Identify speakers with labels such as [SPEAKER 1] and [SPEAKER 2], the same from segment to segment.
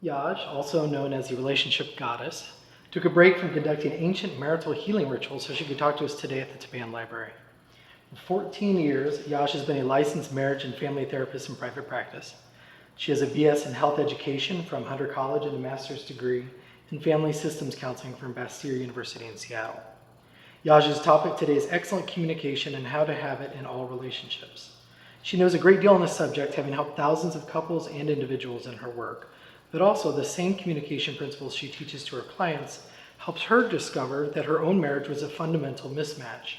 [SPEAKER 1] Yaj, also known as the relationship goddess, took a break from conducting ancient marital healing rituals so she could talk to us today at the Tappan Library. For 14 years, Yaj has been a licensed marriage and family therapist in private practice. She has a BS in health education from Hunter College and a master's degree in family systems counseling from Bastyr University in Seattle. Yaj's topic today is excellent communication and how to have it in all relationships. She knows a great deal on this subject, having helped thousands of couples and individuals in her work. But also, the same communication principles she teaches to her clients helps her discover that her own marriage was a fundamental mismatch.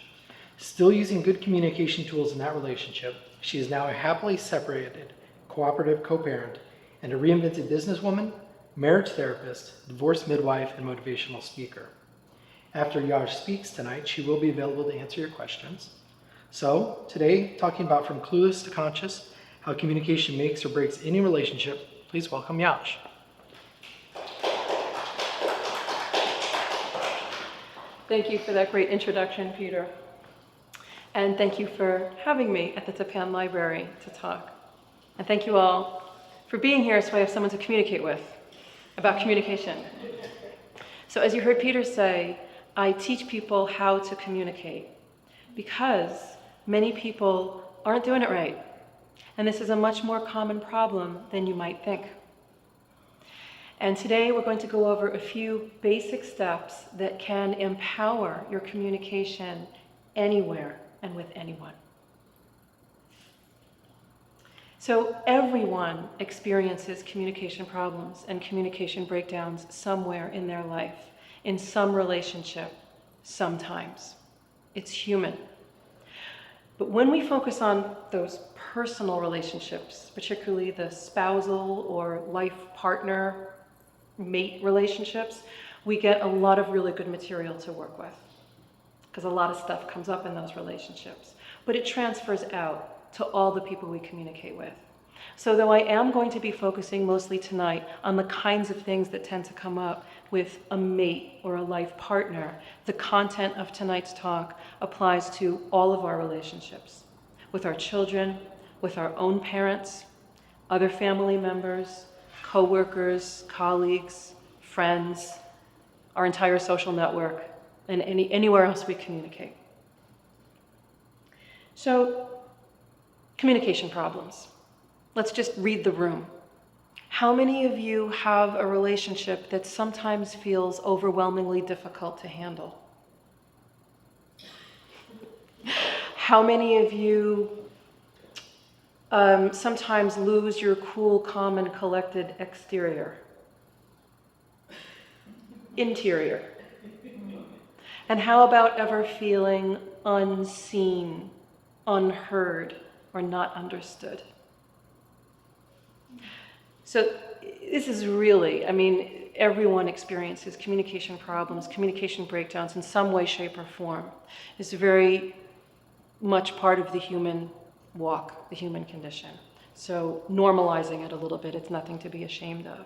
[SPEAKER 1] Still using good communication tools in that relationship, she is now a happily separated, cooperative co-parent and a reinvented businesswoman, marriage therapist, divorce midwife, and motivational speaker. After Yaj speaks tonight, she will be available to answer your questions. So, today, talking about from clueless to conscious, how communication makes or breaks any relationship, please welcome Yaj.
[SPEAKER 2] Thank you for that great introduction, Peter. And thank you for having me at the Tappan Library to talk. And thank you all for being here so I have someone to communicate with about communication. So as you heard Peter say, I teach people how to communicate because many people aren't doing it right. And this is a much more common problem than you might think. And today we're going to go over a few basic steps that can empower your communication anywhere and with anyone. So everyone experiences communication problems and communication breakdowns somewhere in their life, in some relationship, sometimes. It's human. But when we focus on those personal relationships, particularly the spousal or life partner, mate relationships, we get a lot of really good material to work with because a lot of stuff comes up in those relationships. But it transfers out to all the people we communicate with. So though I am going to be focusing mostly tonight on the kinds of things that tend to come up with a mate or a life partner, the content of tonight's talk applies to all of our relationships, with our children, with our own parents, other family members, co-workers, colleagues, friends, our entire social network, and anywhere else we communicate. So, communication problems. Let's just read the room. How many of you have a relationship that sometimes feels overwhelmingly difficult to handle? How many of you sometimes lose your cool, calm, and collected exterior? Interior. And how about ever feeling unseen, unheard, or not understood? So this is really, everyone experiences communication problems, communication breakdowns in some way, shape, or form. It's very much part of the human walk, the human condition. So normalizing it a little bit, it's nothing to be ashamed of.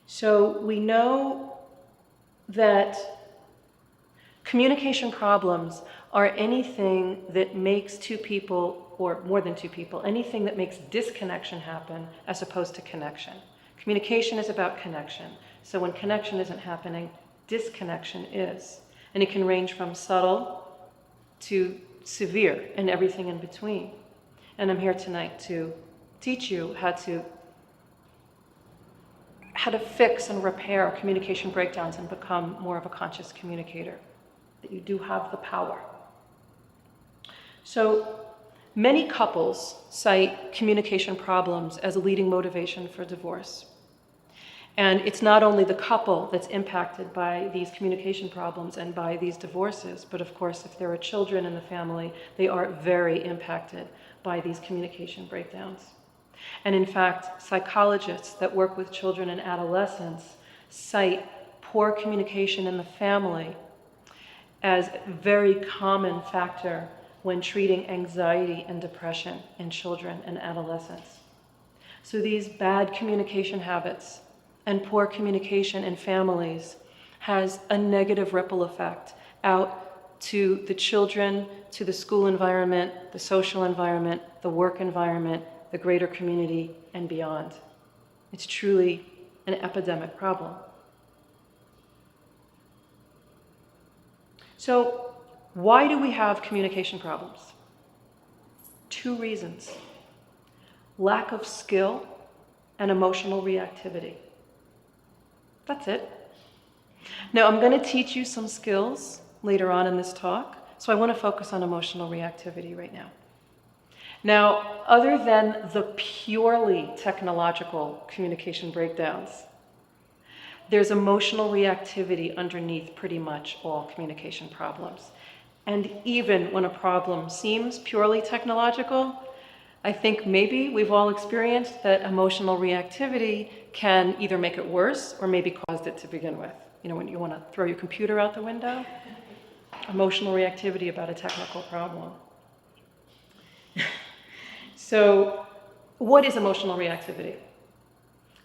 [SPEAKER 2] So we know that communication problems are anything that makes two people, or more than two people, anything that makes disconnection happen as opposed to connection. Communication is about connection. So when connection isn't happening, disconnection is. And it can range from subtle to severe and everything in between. And I'm here tonight to teach you how to fix and repair communication breakdowns and become more of a conscious communicator. That you do have the power. So many couples cite communication problems as a leading motivation for divorce. And it's not only the couple that's impacted by these communication problems and by these divorces, but of course, if there are children in the family, they are very impacted by these communication breakdowns. And in fact, psychologists that work with children and adolescents cite poor communication in the family as a very common factor when treating anxiety and depression in children and adolescents. So these bad communication habits and poor communication in families has a negative ripple effect out to the children, to the school environment, the social environment, the work environment, the greater community, and beyond. It's truly an epidemic problem. So, why do we have communication problems? 2 reasons: lack of skill and emotional reactivity. That's it. Now, I'm going to teach you some skills later on in this talk, so I want to focus on emotional reactivity right now. Now, other than the purely technological communication breakdowns, there's emotional reactivity underneath pretty much all communication problems. And even when a problem seems purely technological, I think maybe we've all experienced that emotional reactivity can either make it worse or maybe caused it to begin with. You know, when you want to throw your computer out the window, emotional reactivity about a technical problem. So, what is emotional reactivity?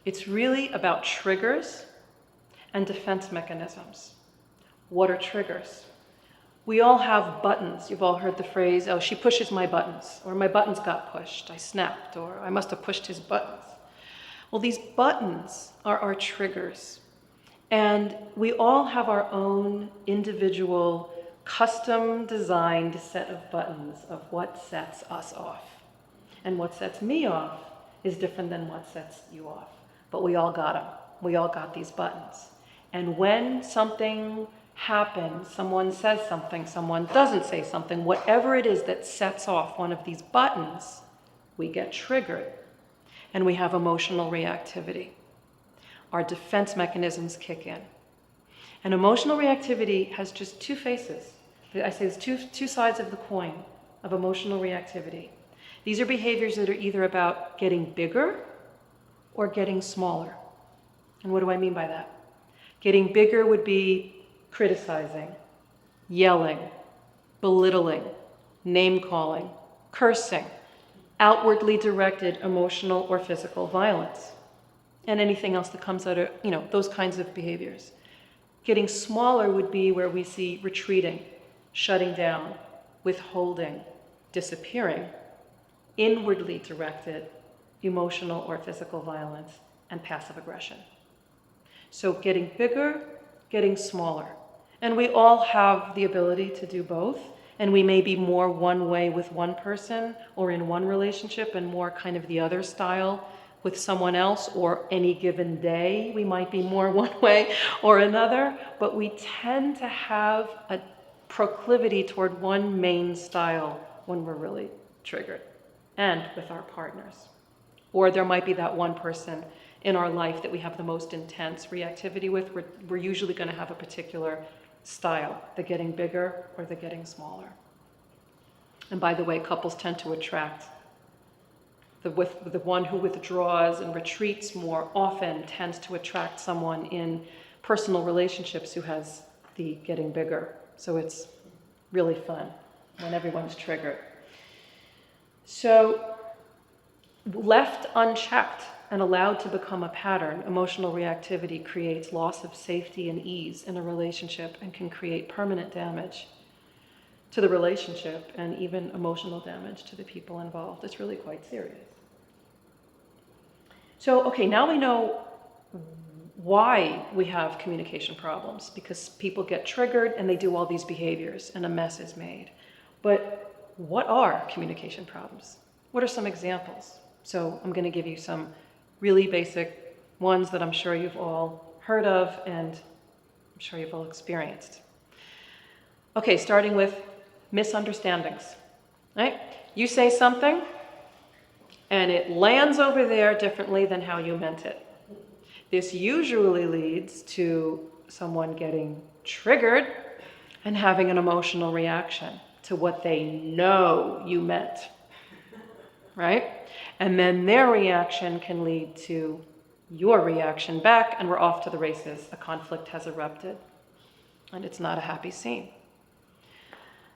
[SPEAKER 2] It's really about triggers and defense mechanisms. What are triggers? We all have buttons. You've all heard the phrase, oh, she pushes my buttons, or my buttons got pushed, I snapped, or I must have pushed his buttons. Well, these buttons are our triggers. And we all have our own individual, custom-designed set of buttons of what sets us off. And what sets me off is different than what sets you off. But we all got them. We all got these buttons. And when something happens, someone says something, someone doesn't say something, whatever it is that sets off one of these buttons, we get triggered. And we have emotional reactivity. Our defense mechanisms kick in. And emotional reactivity has just 2 faces. I say there's two sides of the coin of emotional reactivity. These are behaviors that are either about getting bigger or getting smaller. And what do I mean by that? Getting bigger would be criticizing, yelling, belittling, name-calling, cursing, outwardly directed emotional or physical violence, and anything else that comes out of, those kinds of behaviors. Getting smaller would be where we see retreating, shutting down, withholding, disappearing, inwardly directed emotional or physical violence, and passive aggression. So getting bigger, getting smaller. And we all have the ability to do both. And we may be more one way with one person or in one relationship and more kind of the other style with someone else, or any given day we might be more one way or another. But we tend to have a proclivity toward one main style when we're really triggered, and with our partners. Or there might be that one person in our life that we have the most intense reactivity with. We're usually going to have a particular style, the getting bigger or the getting smaller. And by the way, couples tend to attract the one who withdraws and retreats more often tends to attract someone in personal relationships who has the getting bigger. So it's really fun when everyone's triggered. So left unchecked and allowed to become a pattern, emotional reactivity creates loss of safety and ease in a relationship and can create permanent damage to the relationship and even emotional damage to the people involved. It's really quite serious. So, okay, now we know why we have communication problems, because people get triggered and they do all these behaviors and a mess is made. But what are communication problems? What are some examples? So I'm going to give you some really basic ones that I'm sure you've all heard of and I'm sure you've all experienced. Okay, starting with misunderstandings, right? You say something and it lands over there differently than how you meant it. This usually leads to someone getting triggered and having an emotional reaction to what they know you meant, right? And then their reaction can lead to your reaction back, and we're off to the races. A conflict has erupted, and it's not a happy scene.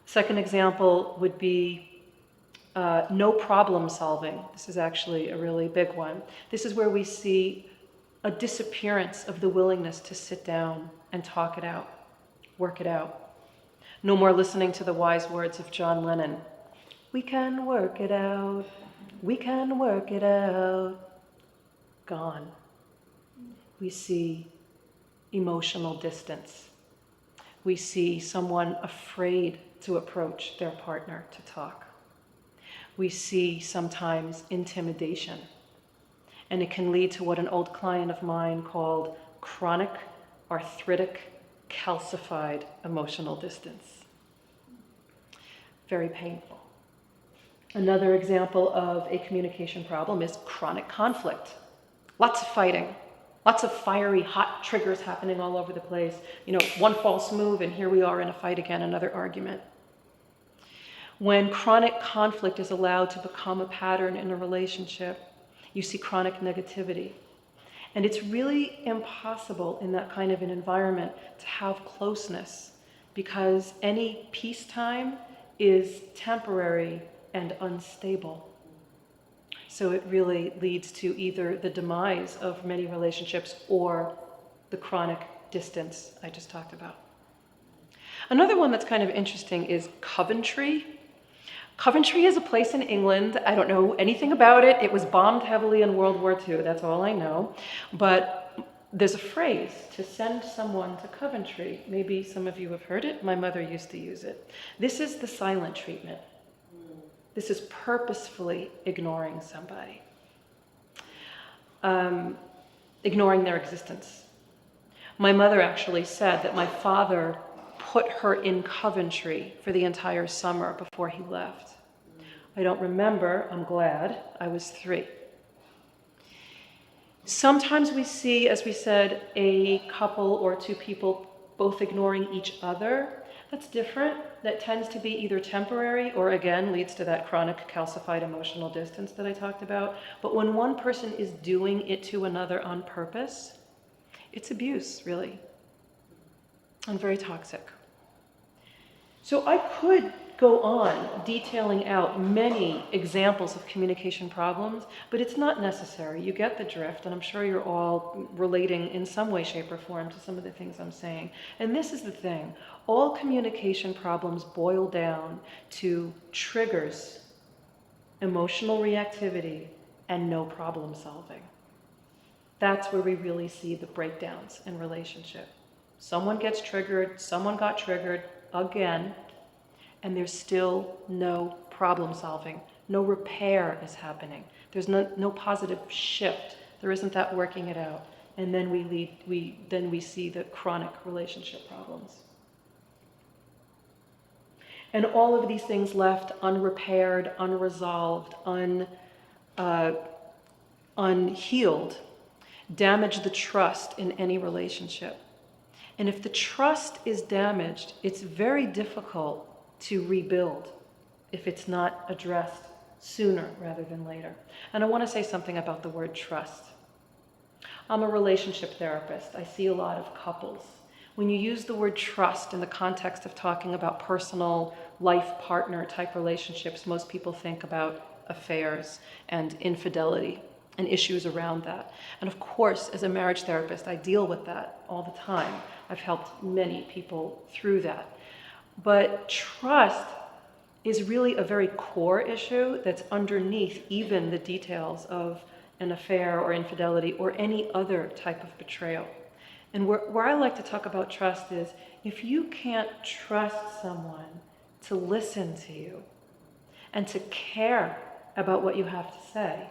[SPEAKER 2] Second example would be no problem solving. This is actually a really big one. This is where we see a disappearance of the willingness to sit down and talk it out, work it out. No more listening to the wise words of John Lennon. We can work it out. We can work it out. gone. We see emotional distance. We see someone afraid to approach their partner to talk. We see sometimes intimidation. And it can lead to what an old client of mine called chronic, arthritic, calcified emotional distance. Very painful. Another example of a communication problem is chronic conflict. Lots of fighting, lots of fiery, hot triggers happening all over the place. One false move and here we are in a fight again, another argument. When chronic conflict is allowed to become a pattern in a relationship, you see chronic negativity. And it's really impossible in that kind of an environment to have closeness because any peacetime is temporary and unstable. So it really leads to either the demise of many relationships or the chronic distance I just talked about. Another one that's kind of interesting is Coventry. Coventry is a place in England. I don't know anything about it. It was bombed heavily in World War II. That's all I know. But there's a phrase, to send someone to Coventry. Maybe some of you have heard it. My mother used to use it. This is the silent treatment. This is purposefully ignoring somebody, ignoring their existence. My mother actually said that my father put her in Coventry for the entire summer before he left. I don't remember, I'm glad, I was 3. Sometimes we see, as we said, a couple or 2 people both ignoring each other. That's different. That tends to be either temporary or, again, leads to that chronic calcified emotional distance that I talked about. But when one person is doing it to another on purpose, it's abuse, really, and very toxic. So I could go on detailing out many examples of communication problems, but it's not necessary. You get the drift, and I'm sure you're all relating in some way, shape, or form to some of the things I'm saying. And this is the thing. All communication problems boil down to triggers, emotional reactivity, and no problem solving. That's where we really see the breakdowns in relationship. Someone gets triggered, someone got triggered again, and there's still no problem solving. No repair is happening. There's no positive shift. There isn't that working it out. And then we see the chronic relationship problems. And all of these things left unrepaired, unresolved, unhealed, damage the trust in any relationship. And if the trust is damaged, it's very difficult to rebuild if it's not addressed sooner rather than later. And I want to say something about the word trust. I'm a relationship therapist. I see a lot of couples. When you use the word trust in the context of talking about personal life partner type relationships, most people think about affairs and infidelity and issues around that. And of course, as a marriage therapist, I deal with that all the time. I've helped many people through that. But trust is really a very core issue that's underneath even the details of an affair or infidelity or any other type of betrayal. And where I like to talk about trust is if you can't trust someone to listen to you and to care about what you have to say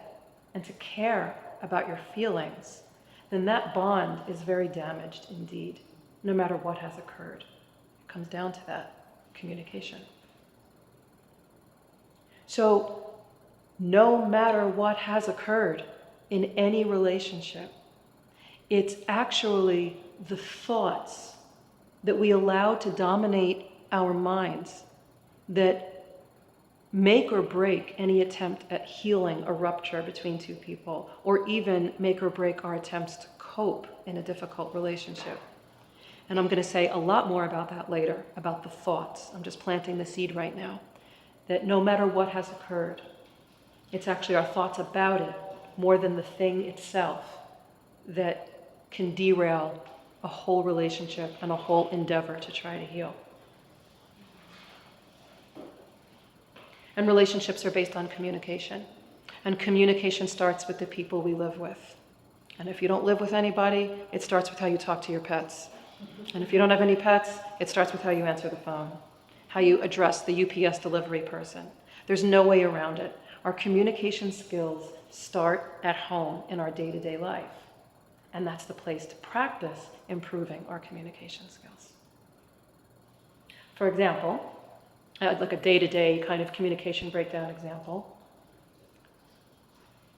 [SPEAKER 2] and to care about your feelings, then that bond is very damaged indeed, no matter what has occurred. It comes down to that communication. So, no matter what has occurred in any relationship, it's actually the thoughts that we allow to dominate our minds that make or break any attempt at healing a rupture between 2 people, or even make or break our attempts to cope in a difficult relationship. And I'm going to say a lot more about that later, about the thoughts. I'm just planting the seed right now, that no matter what has occurred, it's actually our thoughts about it, more than the thing itself, that can derail a whole relationship and a whole endeavor to try to heal. And relationships are based on communication. And communication starts with the people we live with. And if you don't live with anybody, it starts with how you talk to your pets. And if you don't have any pets, it starts with how you answer the phone, how you address the UPS delivery person. There's no way around it. Our communication skills start at home in our day-to-day life. And that's the place to practice improving our communication skills. For example, like a day-to-day kind of communication breakdown example.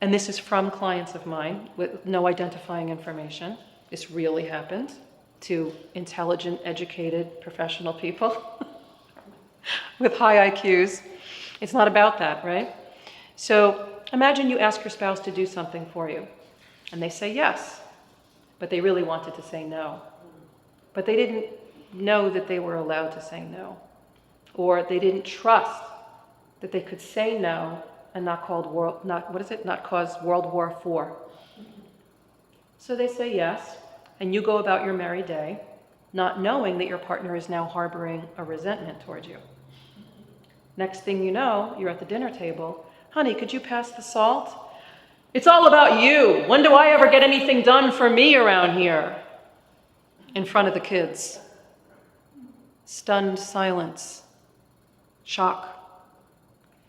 [SPEAKER 2] And this is from clients of mine with no identifying information. This really happened to intelligent, educated, professional people with high IQs. It's not about that, right? So imagine you ask your spouse to do something for you, and they say yes, but they really wanted to say no. But they didn't know that they were allowed to say no, or they didn't trust that they could say no and not cause World War IV. So they say yes, and you go about your merry day, not knowing that your partner is now harboring a resentment toward you. Next thing you know, you're at the dinner table. Honey, could you pass the salt? It's all about you. When do I ever get anything done for me around here? In front of the kids. Stunned silence, shock,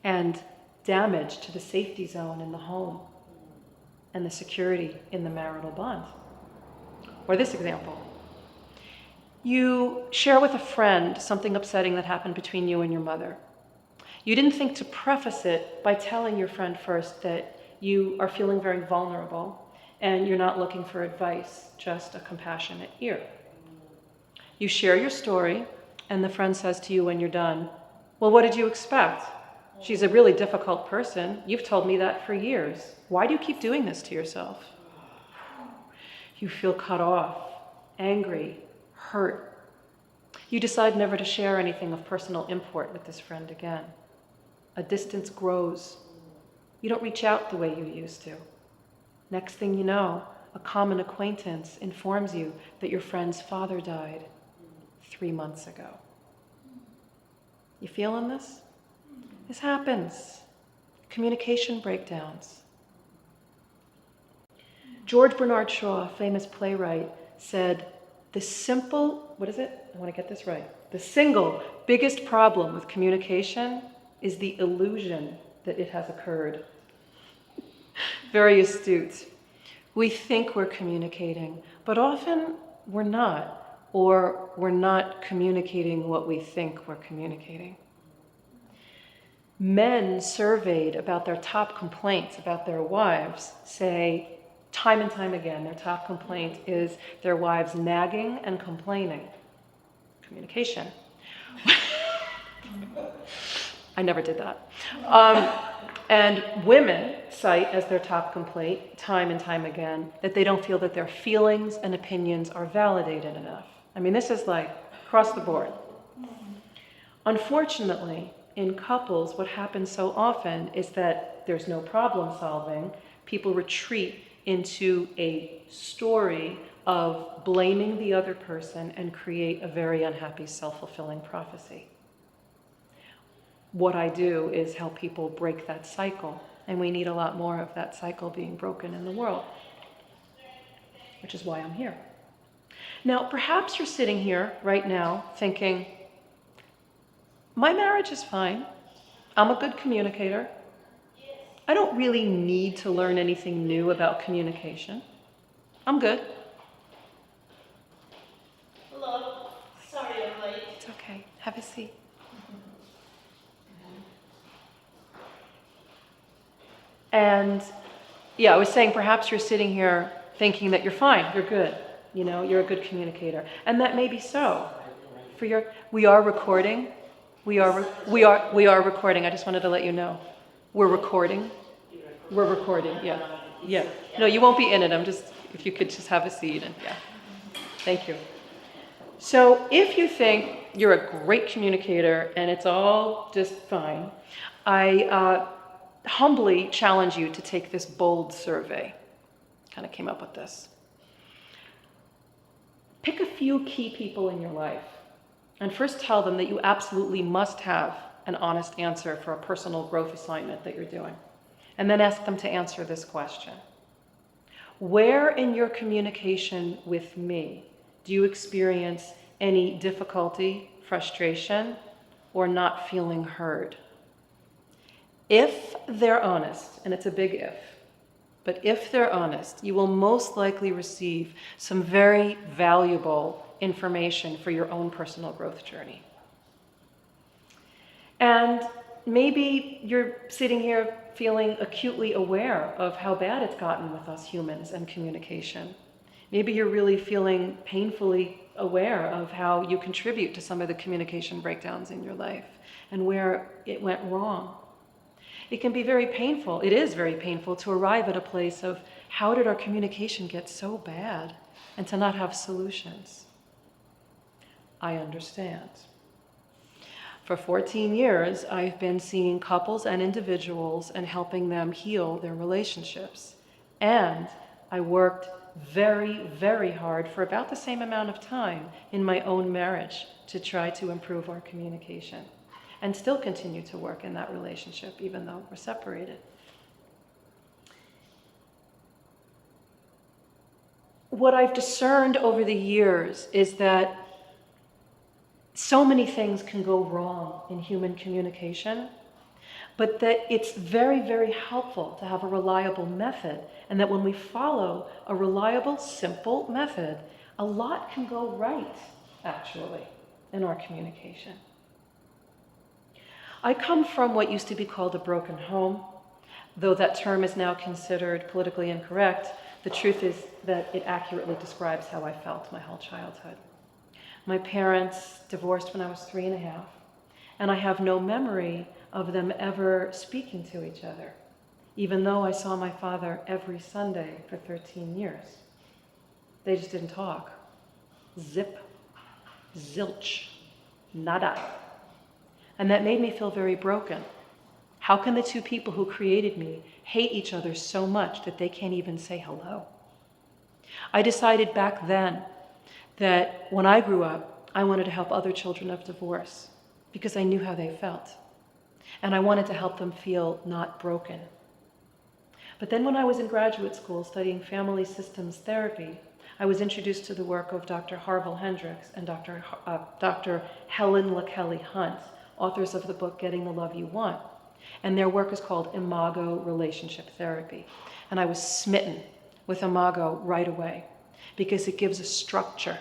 [SPEAKER 2] and damage to the safety zone in the home and the security in the marital bond. Or this example. You share with a friend something upsetting that happened between you and your mother. You didn't think to preface it by telling your friend first that you are feeling very vulnerable and you're not looking for advice, just a compassionate ear. You share your story, and the friend says to you when you're done, well, what did you expect? She's a really difficult person. You've told me that for years. Why do you keep doing this to yourself? You feel cut off, angry, hurt. You decide never to share anything of personal import with this friend again. A distance grows. You don't reach out the way you used to. Next thing you know, a common acquaintance informs you that your friend's father died 3 months ago. You feeling this? This happens. Communication breakdowns. George Bernard Shaw, a famous playwright, said, the single biggest problem with communication is the illusion that it has occurred. Very astute. We think we're communicating, but often we're not, or we're not communicating what we think we're communicating. Men surveyed about their top complaints about their wives say, time and time again, their top complaint is their wives nagging and complaining. Communication. I never did that. And women cite as their top complaint, time and time again, that they don't feel that their feelings and opinions are validated enough. I mean, this is like across the board. Unfortunately, in couples, what happens so often is that there's no problem solving. People retreat into a story of blaming the other person and create a very unhappy self-fulfilling prophecy. What I do is help people break that cycle, and we need a lot more of that cycle being broken in the world, which is why I'm here. Now, perhaps you're sitting here right now thinking, my marriage is fine. I'm a good communicator. I don't really need to learn anything new about communication. I'm good.
[SPEAKER 3] Hello. Sorry I'm late.
[SPEAKER 2] It's okay. Have a seat. And yeah, I was saying perhaps you're sitting here thinking that you're fine, you're good, you're a good communicator. And that may be so. We are recording. We are recording. I just wanted to let you know. We're recording. We're recording, yeah. Yeah. No, you won't be in it. If you could just have a seat and yeah. Thank you. So if you think you're a great communicator and it's all just fine, I humbly challenge you to take this bold survey. Kind of came up with this. Pick a few key people in your life and first tell them that you absolutely must have an honest answer for a personal growth assignment that you're doing. And then ask them to answer this question. Where in your communication with me do you experience any difficulty, frustration, or not feeling heard? If they're honest, and it's a big if, but if they're honest, you will most likely receive some very valuable information for your own personal growth journey. And maybe you're sitting here feeling acutely aware of how bad it's gotten with us humans and communication. Maybe you're really feeling painfully aware of how you contribute to some of the communication breakdowns in your life and where it went wrong. It can be very painful, it is very painful to arrive at a place of how did our communication get so bad and to not have solutions. I understand. For 14 years, I've been seeing couples and individuals and helping them heal their relationships. And I worked very, very hard for about the same amount of time in my own marriage to try to improve our communication, and still continue to work in that relationship even though we're separated. What I've discerned over the years is that so many things can go wrong in human communication, but that it's very, very helpful to have a reliable method, and that when we follow a reliable, simple method, a lot can go right, actually, in our communication. I come from what used to be called a broken home. Though that term is now considered politically incorrect, the truth is that it accurately describes how I felt my whole childhood. My parents divorced when I was 3.5, and I have no memory of them ever speaking to each other, even though I saw my father every Sunday for 13 years. They just didn't talk. Zip, zilch, nada. And that made me feel very broken. How can the two people who created me hate each other so much that they can't even say hello? I decided back then that when I grew up, I wanted to help other children of divorce because I knew how they felt. And I wanted to help them feel not broken. But then when I was in graduate school studying family systems therapy, I was introduced to the work of Dr. Harville Hendricks and Dr. Helen LaKelly Hunt, authors of the book Getting the Love You Want. And their work is called Imago Relationship Therapy. And I was smitten with Imago right away because it gives a structure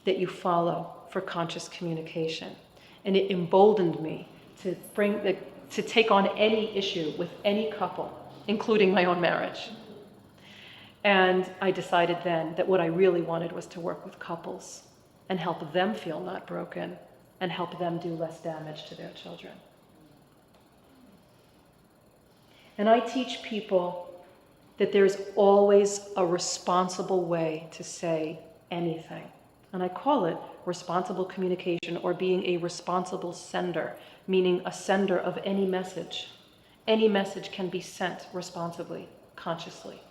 [SPEAKER 2] that you follow for conscious communication. And it emboldened me to take on any issue with any couple, including my own marriage. And I decided then that what I really wanted was to work with couples and help them feel not broken and help them do less damage to their children. And I teach people that there's always a responsible way to say anything. And I call it responsible communication, or being a responsible sender, meaning a sender of any message. Any message can be sent responsibly, consciously.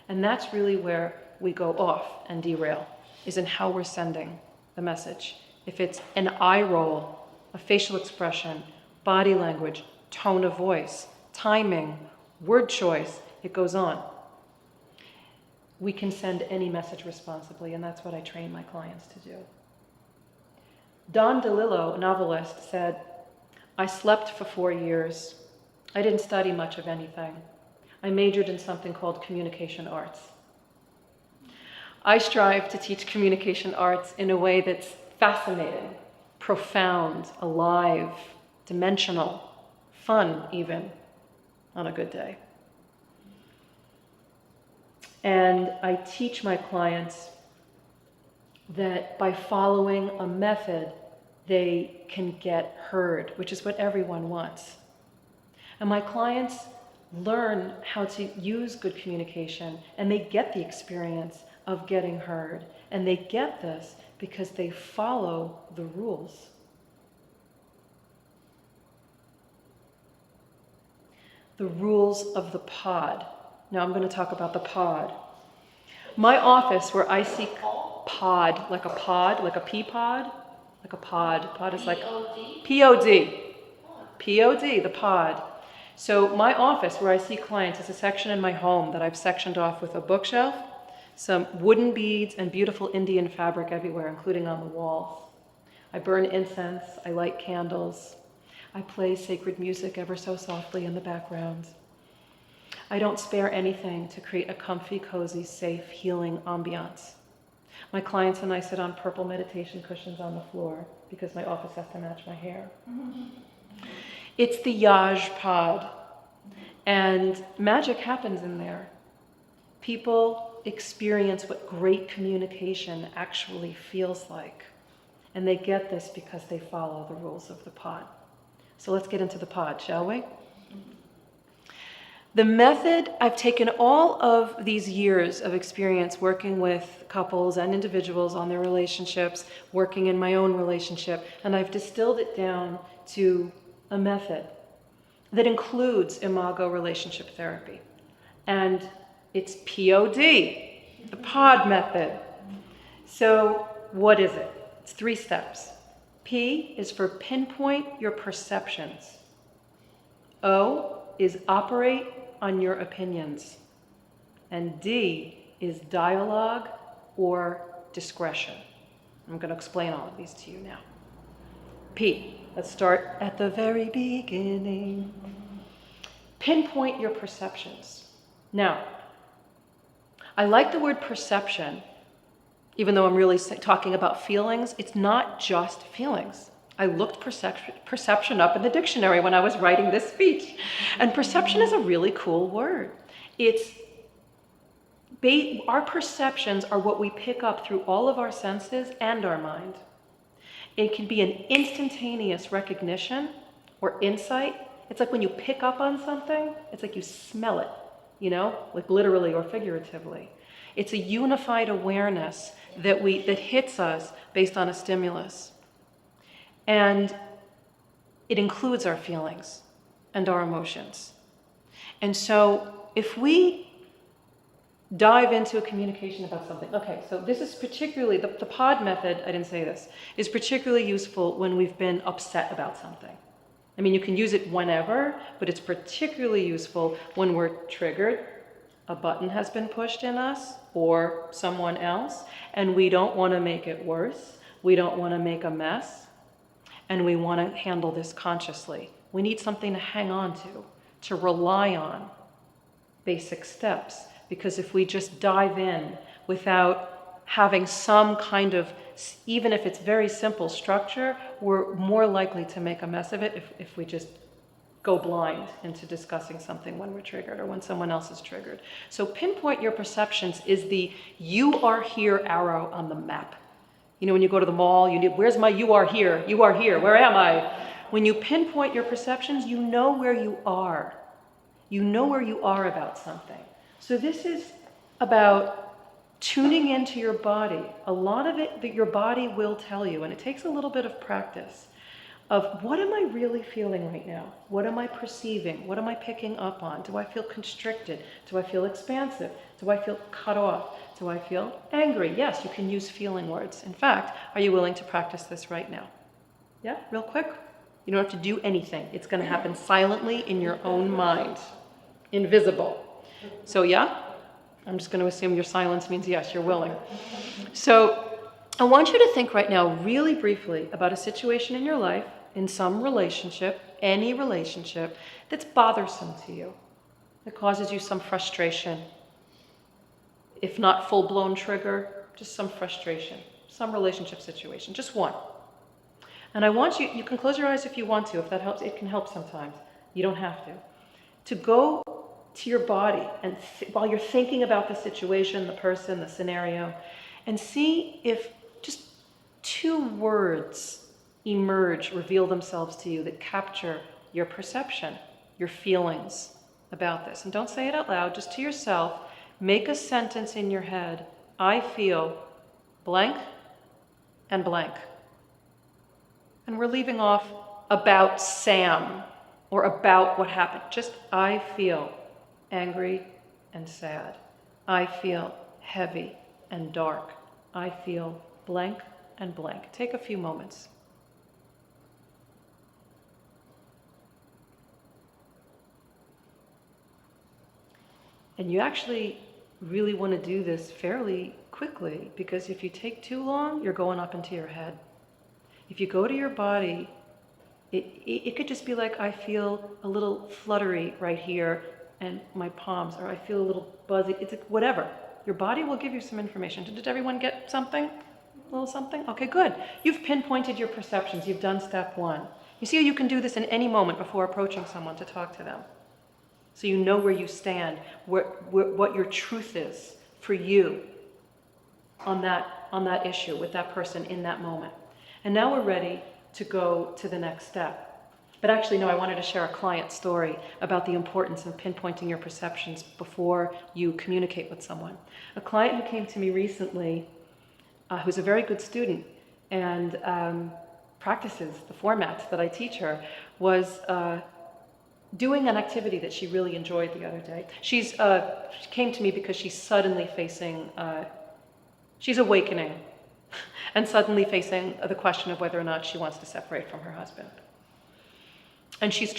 [SPEAKER 2] And that's really where we go off and derail, is in how we're sending the message. If it's an eye roll, a facial expression, body language, tone of voice, timing, word choice, it goes on. We can send any message responsibly, and that's what I train my clients to do. Don DeLillo, a novelist, said, "I slept for 4 years. I didn't study much of anything. I majored in something called communication arts." I strive to teach communication arts in a way that's fascinating, profound, alive, dimensional, fun even, on a good day. And I teach my clients that by following a method, they can get heard, which is what everyone wants. And my clients learn how to use good communication, and they get the experience of getting heard. And they get this because they follow the rules. The rules of the pod. Now I'm going to talk about the pod. My office, where I see pod, like a pea pod, like a pod. Pod is like
[SPEAKER 3] P-O-D?
[SPEAKER 2] P-O-D. P-O-D, the pod. So my office, where I see clients, is a section in my home that I've sectioned off with a bookshelf, some wooden beads, and beautiful Indian fabric everywhere, including on the walls. I burn incense, I light candles, I play sacred music ever so softly in the background. I don't spare anything to create a comfy, cozy, safe, healing ambiance. My clients and I sit on purple meditation cushions on the floor because my office has to match my hair. It's the Yaj pod, and magic happens in there. People experience what great communication actually feels like, and they get this because they follow the rules of the pod. So let's get into the pod, shall we? The method, I've taken all of these years of experience working with couples and individuals on their relationships, working in my own relationship, and I've distilled it down to a method that includes imago relationship therapy. And it's POD, the pod method. So what is it? It's 3 steps. P is for pinpoint your perceptions. O is operate on your opinions. And D is dialogue or discretion. I'm going to explain all of these to you now. P, let's start at the very beginning. Pinpoint your perceptions. Now, I like the word perception, even though I'm really talking about feelings. It's not just feelings. I looked perception up in the dictionary when I was writing this speech. And perception is a really cool word. Our perceptions are what we pick up through all of our senses and our mind. It can be an instantaneous recognition or insight. It's like when you pick up on something, it's like you smell it, like literally or figuratively. It's a unified awareness that hits us based on a stimulus. And it includes our feelings and our emotions. And so if we dive into a communication about something, okay, so this is particularly, the pod method, I didn't say this, is particularly useful when we've been upset about something. I mean, you can use it whenever, but it's particularly useful when we're triggered, a button has been pushed in us or someone else, and we don't want to make it worse. We don't want to make a mess. And we want to handle this consciously. We need something to hang on to rely on, basic steps. Because if we just dive in without having some kind of, even if it's very simple structure, we're more likely to make a mess of it if we just go blind into discussing something when we're triggered or when someone else is triggered. So pinpoint your perceptions is the you are here arrow on the map. When you go to the mall, where's my you are here, where am I? When you pinpoint your perceptions, you know where you are. You know where you are about something. So this is about tuning into your body. A lot of it that your body will tell you, and it takes a little bit of practice, of what am I really feeling right now? What am I perceiving? What am I picking up on? Do I feel constricted? Do I feel expansive? Do I feel cut off? Do I feel angry? Yes, you can use feeling words. In fact, are you willing to practice this right now? Yeah, real quick. You don't have to do anything. It's going to happen silently in your own mind. Invisible. So yeah, I'm just going to assume your silence means yes, you're willing. So I want you to think right now really briefly about a situation in your life, in some relationship, any relationship, that's bothersome to you, that causes you some frustration. If not full-blown trigger, just some frustration, some relationship situation, just one. And I want you can close your eyes if you want to, if that helps. It can help sometimes. You don't have to go to your body and while you're thinking about the situation, the person, the scenario, and see if just 2 words emerge, reveal themselves to you that capture your perception, your feelings about this. And don't say it out loud, just to yourself. Make a sentence in your head. I feel blank and blank. And we're leaving off about Sam or about what happened. Just I feel angry and sad. I feel heavy and dark. I feel blank and blank. Take a few moments. And you actually really want to do this fairly quickly, because if you take too long, you're going up into your head. If you go to your body, it could just be like, I feel a little fluttery right here and my palms, or I feel a little buzzy. It's like whatever. Your body will give you some information. Did everyone get something? A little something? Okay, good. You've pinpointed your perceptions. You've done step one. You see how you can do this in any moment before approaching someone to talk to them. So you know where you stand, what your truth is for you on that issue with that person in that moment. And now we're ready to go to the next step. But actually, no, I wanted to share a client story about the importance of pinpointing your perceptions before you communicate with someone. A client who came to me recently, who's a very good student and practices the formats that I teach her, was doing an activity that she really enjoyed the other day. She came to me because she's suddenly facing, she's awakening and suddenly facing the question of whether or not she wants to separate from her husband. And she's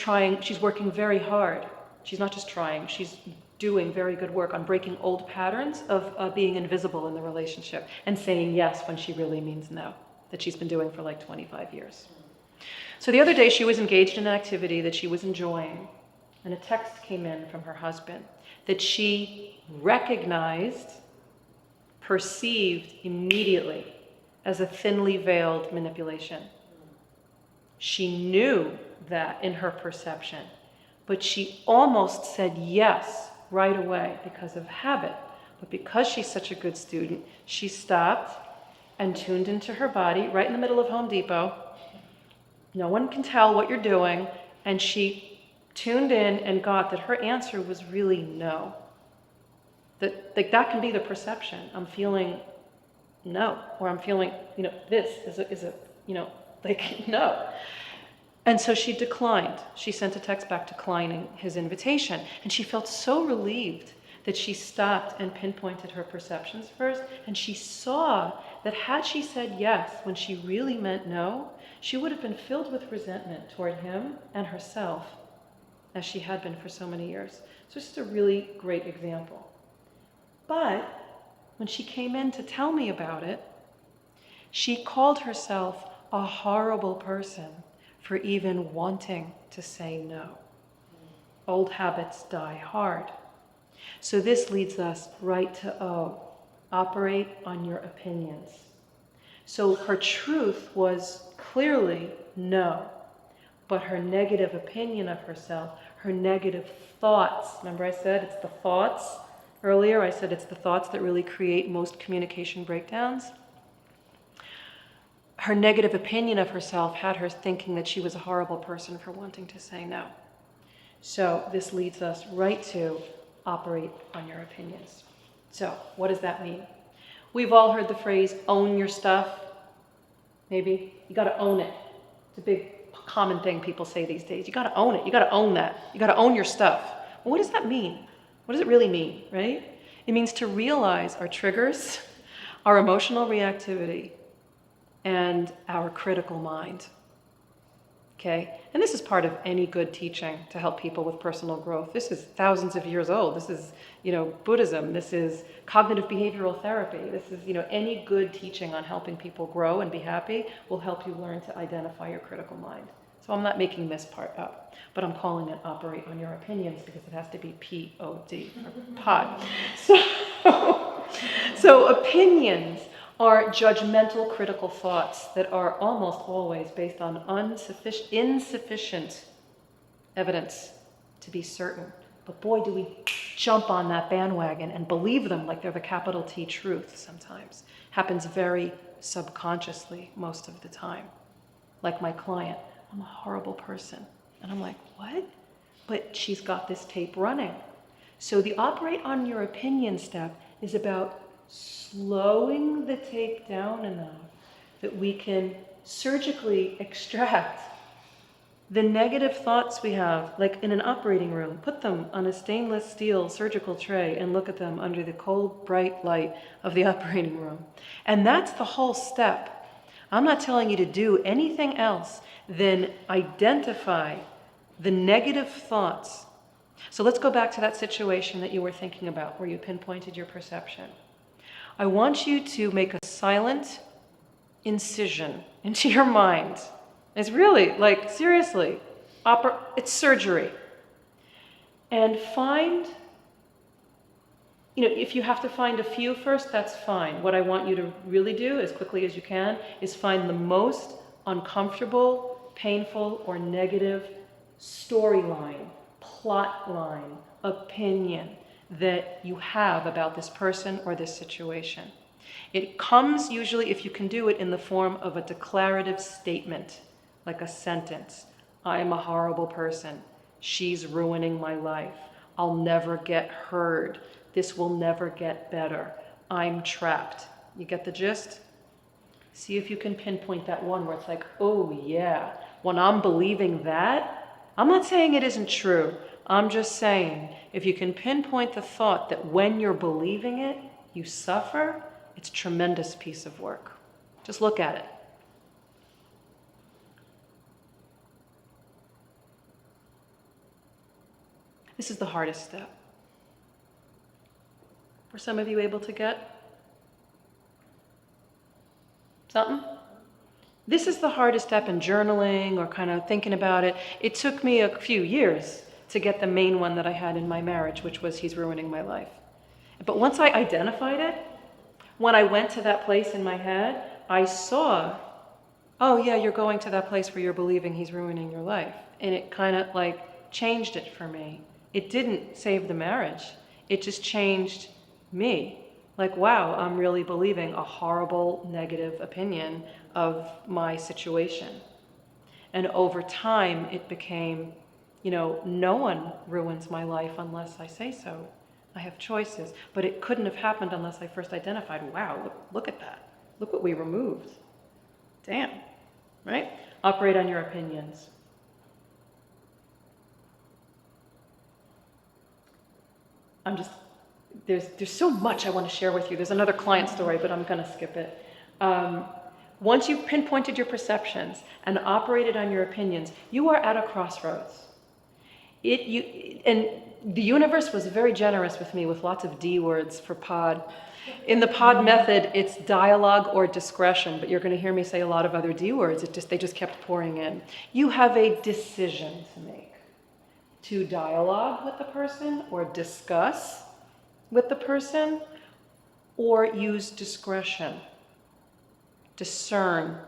[SPEAKER 2] working very hard. She's not just trying, she's doing very good work on breaking old patterns of being invisible in the relationship and saying yes when she really means no, that she's been doing for like 25 years. So the other day she was engaged in an activity that she was enjoying, and a text came in from her husband that she recognized, perceived immediately as a thinly veiled manipulation. She knew that in her perception, but she almost said yes right away because of habit. But because she's such a good student, she stopped and tuned into her body right in the middle of Home Depot. No one can tell what you're doing. And she tuned in and got that her answer was really no. That can be the perception. I'm feeling no, or I'm feeling, this is a no. And so she declined. She sent a text back declining his invitation. And she felt so relieved that she stopped and pinpointed her perceptions first. And she saw that had she said yes when she really meant no, she would have been filled with resentment toward him and herself, as she had been for so many years. So it's just a really great example. But when she came in to tell me about it, she called herself a horrible person for even wanting to say no. Old habits die hard. So this leads us right to O, operate on your opinions. So her truth was clearly no, but her negative opinion of herself, her negative thoughts, remember I said it's the thoughts earlier, I said it's the thoughts that really create most communication breakdowns. Her negative opinion of herself had her thinking that she was a horrible person for wanting to say no. So this leads us right to operate on your opinions. So what does that mean? We've all heard the phrase, own your stuff. Maybe. You got to own it. It's a big common thing people say these days. You got to own it. You got to own that. You got to own your stuff. Well, what does that mean? What does it really mean, right? It means to realize our triggers, our emotional reactivity, and our critical mind. Okay? And this is part of any good teaching to help people with personal growth. This is thousands of years old. This is, Buddhism. This is cognitive behavioral therapy. This is, any good teaching on helping people grow and be happy will help you learn to identify your critical mind. So I'm not making this part up, but I'm calling it operate on your opinions because it has to be P-O-D, or pod. So opinions are judgmental, critical thoughts that are almost always based on insufficient evidence to be certain. But boy, do we jump on that bandwagon and believe them like they're the capital T truth sometimes. Happens very subconsciously most of the time. Like my client, I'm a horrible person. And I'm like, what? But she's got this tape running. So the operate on your opinion step is about slowing the tape down enough that we can surgically extract the negative thoughts we have, like in an operating room, put them on a stainless steel surgical tray and look at them under the cold, bright light of the operating room. And that's the whole step. I'm not telling you to do anything else than identify the negative thoughts So let's go back to that situation that you were thinking about where you pinpointed your perception. I want you to make a silent incision into your mind. It's really, like, seriously, it's surgery. And find, if you have to find a few first, that's fine. What I want you to really do, as quickly as you can, is find the most uncomfortable, painful, or negative storyline, plot line, opinion that you have about this person or this situation. It comes usually, if you can do it, in the form of a declarative statement, like a sentence. I'm a horrible person. She's ruining my life. I'll never get heard. This will never get better. I'm trapped. You get the gist? See if you can pinpoint that one where it's like, oh yeah, when I'm believing that, I'm not saying it isn't true. I'm just saying, if you can pinpoint the thought that when you're believing it, you suffer, it's a tremendous piece of work. Just look at it. This is the hardest step. Were some of you able to get something? This is the hardest step in journaling or kind of thinking about it. It took me a few years to get the main one that I had in my marriage, which was he's ruining my life. But once I identified it, when I went to that place in my head, I saw, oh yeah, you're going to that place where you're believing he's ruining your life. And it kind of like changed it for me. It didn't save the marriage. It just changed me. Like, wow, I'm really believing a horrible negative opinion of my situation. And over time, it became, no one ruins my life unless I say so. I have choices. But it couldn't have happened unless I first identified, wow, look at that. Look what we removed. Damn, right? Operate on your opinions. There's so much I want to share with you. There's another client story, but I'm going to skip it. Once you've pinpointed your perceptions and operated on your opinions, you are at a crossroads. And the universe was very generous with me with lots of D words for pod. In the pod method, it's dialogue or discretion, but you're going to hear me say a lot of other D words. They just kept pouring in. You have a decision to make. To dialogue with the person or discuss with the person, or use discretion. Discern.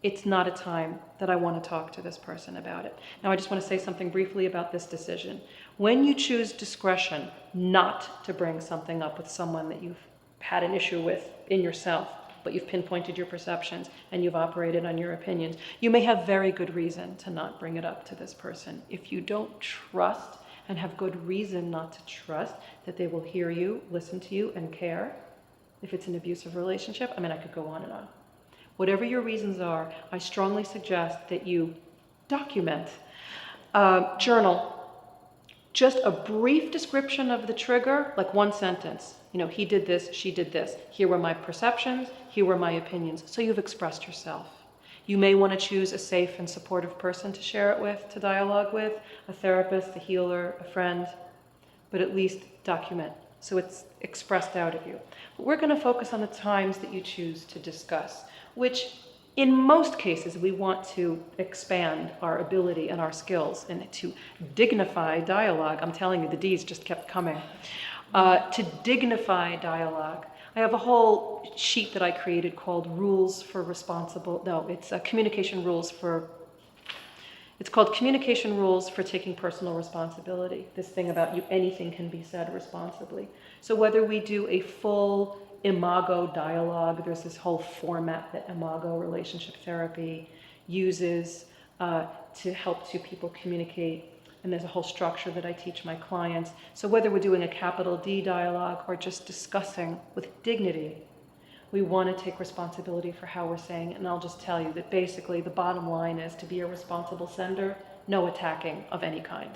[SPEAKER 2] It's not a time that I want to talk to this person about it. Now, I just want to say something briefly about this decision. When you choose discretion not to bring something up with someone that you've had an issue with in yourself, but you've pinpointed your perceptions and you've operated on your opinions, you may have very good reason to not bring it up to this person. If you don't trust and have good reason not to trust that they will hear you, listen to you, and care, if it's an abusive relationship, I could go on and on. Whatever your reasons are, I strongly suggest that you document, journal, just a brief description of the trigger, like one sentence. He did this, she did this. Here were my perceptions, here were my opinions. So you've expressed yourself. You may want to choose a safe and supportive person to share it with, to dialogue with, a therapist, a healer, a friend, but at least document so it's expressed out of you. But we're going to focus on the times that you choose to discuss, which in most cases we want to expand our ability and our skills and to dignify dialogue. I'm telling you, the D's just kept coming. To dignify dialogue. I have a whole sheet that I created called Communication Rules for, it's called Communication Rules for Taking Personal Responsibility. This thing about anything can be said responsibly. So whether we do a full imago dialogue, there's this whole format that imago relationship therapy uses to help two people communicate. And there's a whole structure that I teach my clients. So whether we're doing a capital D dialogue or just discussing with dignity, we want to take responsibility for how we're saying it. And I'll just tell you that basically the bottom line is to be a responsible sender, no attacking of any kind.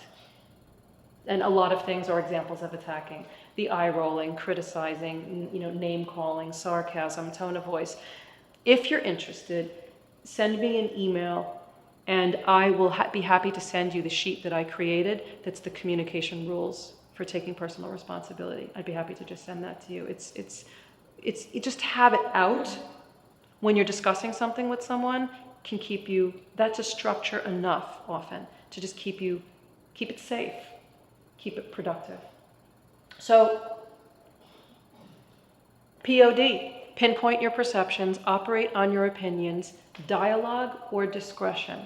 [SPEAKER 2] And a lot of things are examples of attacking. The eye rolling, criticizing, name calling, sarcasm, tone of voice. If you're interested, send me an email And I will be happy to send you the sheet that I created that's the communication rules for taking personal responsibility. I'd be happy to just send that to you. You just have it out when you're discussing something with someone can keep you, that's a structure enough often to just keep it safe, keep it productive. So, POD, pinpoint your perceptions, operate on your opinions, dialogue or discretion.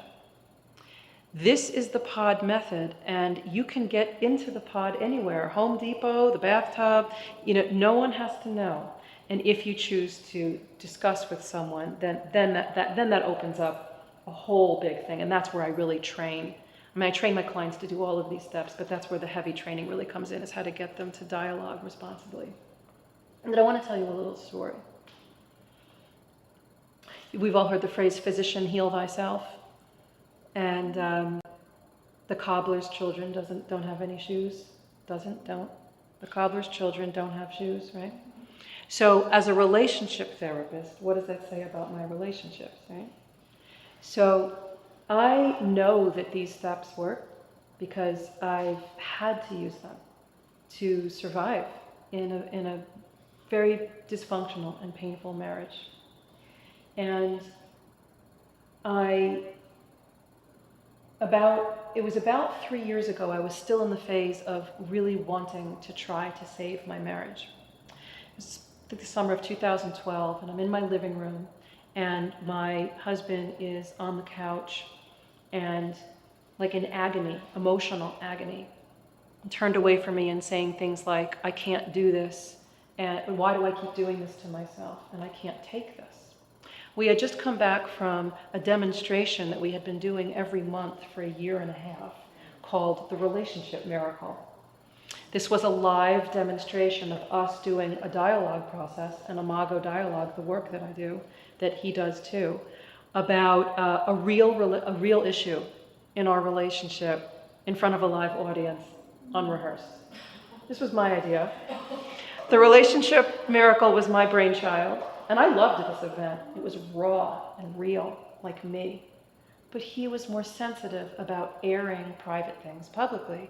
[SPEAKER 2] This is the pod method, and you can get into the pod anywhere, Home Depot, the bathtub, no one has to know. And if you choose to discuss with someone, then that opens up a whole big thing, and that's where I really train. I train my clients to do all of these steps, but that's where the heavy training really comes in, is how to get them to dialogue responsibly. And then I want to tell you a little story. We've all heard the phrase, physician, heal thyself. And the cobbler's children don't have any shoes. Don't. The cobbler's children don't have shoes, right? So as a relationship therapist, what does that say about my relationships, right? So I know that these steps work because I've had to use them to survive in a very dysfunctional and painful marriage. And it was about 3 years ago, I was still in the phase of really wanting to try to save my marriage. It was the summer of 2012, and I'm in my living room, and my husband is on the couch, and like in agony, emotional agony, turned away from me and saying things like, I can't do this, and why do I keep doing this to myself, and I can't take this. We had just come back from a demonstration that we had been doing every month for 1.5 years called The Relationship Miracle. This was a live demonstration of us doing a dialogue process, an Imago dialogue, the work that I do, that he does too, about a real issue in our relationship in front of a live audience, unrehearsed. This was my idea. The Relationship Miracle was my brainchild. And I loved this event. It was raw and real, like me. But he was more sensitive about airing private things publicly.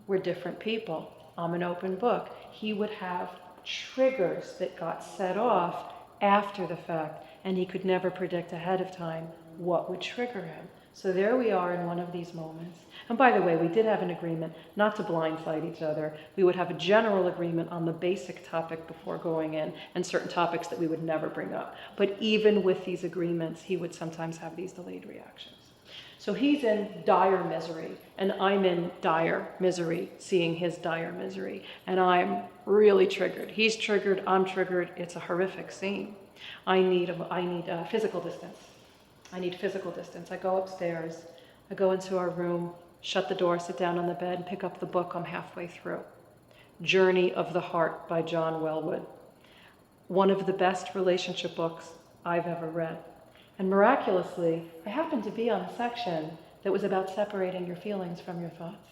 [SPEAKER 2] We're different people. I'm an open book. He would have triggers that got set off after the fact, and he could never predict ahead of time what would trigger him. So there we are in one of these moments. And by the way, we did have an agreement not to blindside each other. We would have a general agreement on the basic topic before going in, and certain topics that we would never bring up. But even with these agreements, he would sometimes have these delayed reactions. So he's in dire misery, and I'm in dire misery, seeing his dire misery. And I'm really triggered. He's triggered, I'm triggered. It's a horrific scene. I need physical distance. I need physical distance. I go upstairs, I go into our room, shut the door, sit down on the bed, and pick up the book I'm halfway through. Journey of the Heart by John Wellwood. One of the best relationship books I've ever read. And miraculously, I happened to be on a section that was about separating your feelings from your thoughts.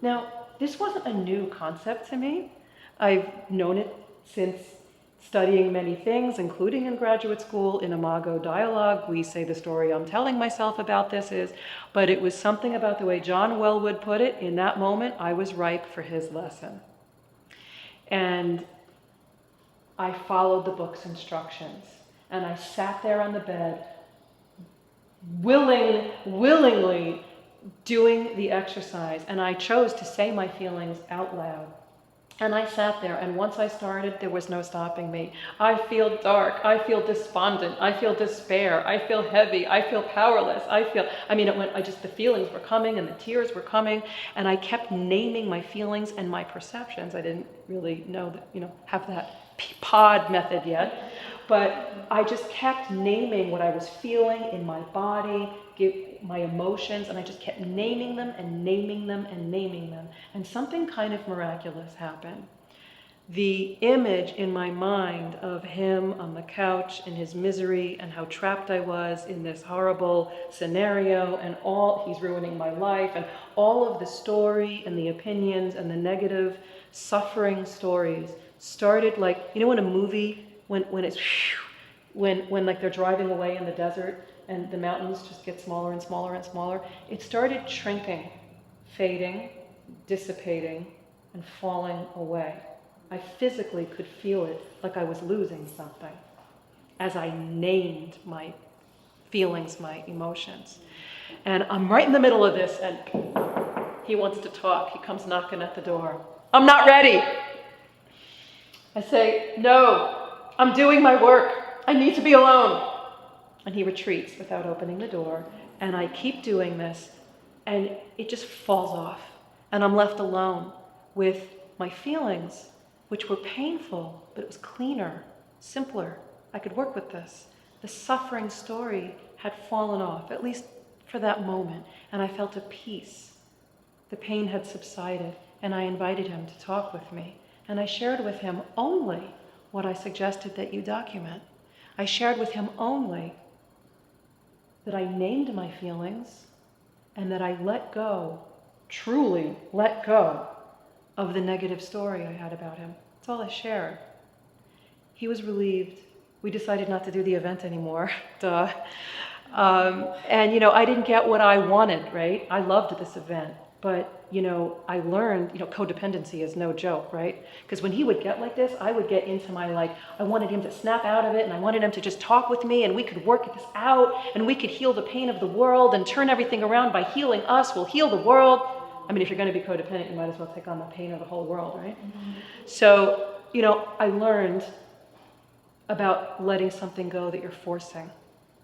[SPEAKER 2] Now, this wasn't a new concept to me. I've known it since studying many things, including in graduate school, in Imago dialogue. We say the story I'm telling myself about this is, but it was something about the way John Wellwood put it. In that moment, I was ripe for his lesson. And I followed the book's instructions. And I sat there on the bed, willingly doing the exercise. And I chose to say my feelings out loud. And I sat there, and once I started, there was no stopping me. I feel dark, I feel despondent, I feel despair, I feel heavy, I feel powerless, the feelings were coming and the tears were coming, and I kept naming my feelings and my perceptions. I didn't really know that, have that pod method yet, but I just kept naming what I was feeling in my body, my emotions, and I just kept naming them and naming them and naming them. And something kind of miraculous happened. The image in my mind of him on the couch in his misery and how trapped I was in this horrible scenario, and he's ruining my life, and all of the story and the opinions and the negative suffering stories started like, in a movie when like they're driving away in the desert and the mountains just get smaller and smaller and smaller. It started shrinking, fading, dissipating, and falling away. I physically could feel it like I was losing something as I named my feelings, my emotions. And I'm right in the middle of this, and he wants to talk. He comes knocking at the door. I'm not ready. I say, no, I'm doing my work. I need to be alone. And he retreats without opening the door. And I keep doing this, and it just falls off. And I'm left alone with my feelings, which were painful, but it was cleaner, simpler. I could work with this. The suffering story had fallen off, at least for that moment, and I felt a peace. The pain had subsided, and I invited him to talk with me. And I shared with him only what I suggested that you document. I shared with him only that I named my feelings and that I let go, truly let go, of the negative story I had about him. That's all I shared. He was relieved. We decided not to do the event anymore. Duh. And, I didn't get what I wanted, right? I loved this event. But, I learned, codependency is no joke, right? Because when he would get like this, I would get into my, I wanted him to snap out of it, and I wanted him to just talk with me, and we could work this out, and we could heal the pain of the world and turn everything around by healing us. We'll heal the world. I mean, if you're going to be codependent, you might as well take on the pain of the whole world, right? Mm-hmm. So, I learned about letting something go that you're forcing.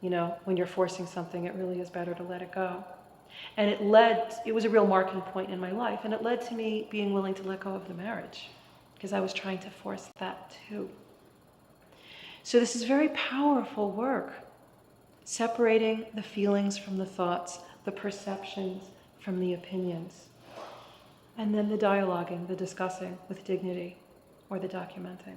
[SPEAKER 2] When you're forcing something, it really is better to let it go. And it was a real marking point in my life, and it led to me being willing to let go of the marriage, because I was trying to force that too. So this is very powerful work, separating the feelings from the thoughts, the perceptions from the opinions, and then the dialoguing, the discussing with dignity, or the documenting.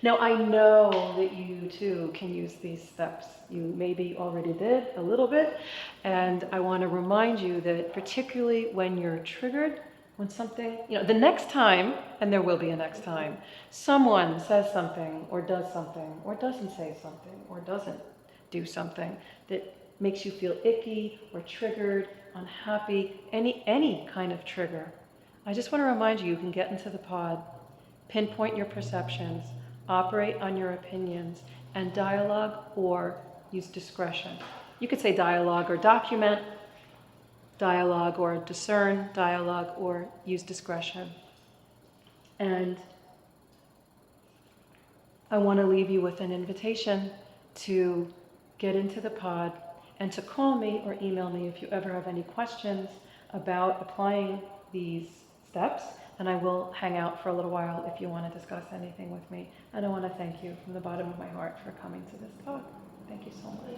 [SPEAKER 2] Now, I know that you too can use these steps. You maybe already did a little bit, and I want to remind you that particularly when you're triggered, when something, the next time, and there will be a next time, someone says something or does something or doesn't say something or doesn't do something that makes you feel icky or triggered, unhappy, any kind of trigger. I just want to remind you, you can get into the pod, pinpoint your perceptions, operate on your opinions, and dialogue or use discretion. You could say dialogue or document, dialogue or discern, dialogue or use discretion. And I want to leave you with an invitation to get into the pod and to call me or email me if you ever have any questions about applying these steps. And I will hang out for a little while if you want to discuss anything with me. And I want to thank you from the bottom of my heart for coming to this talk. Thank you so much.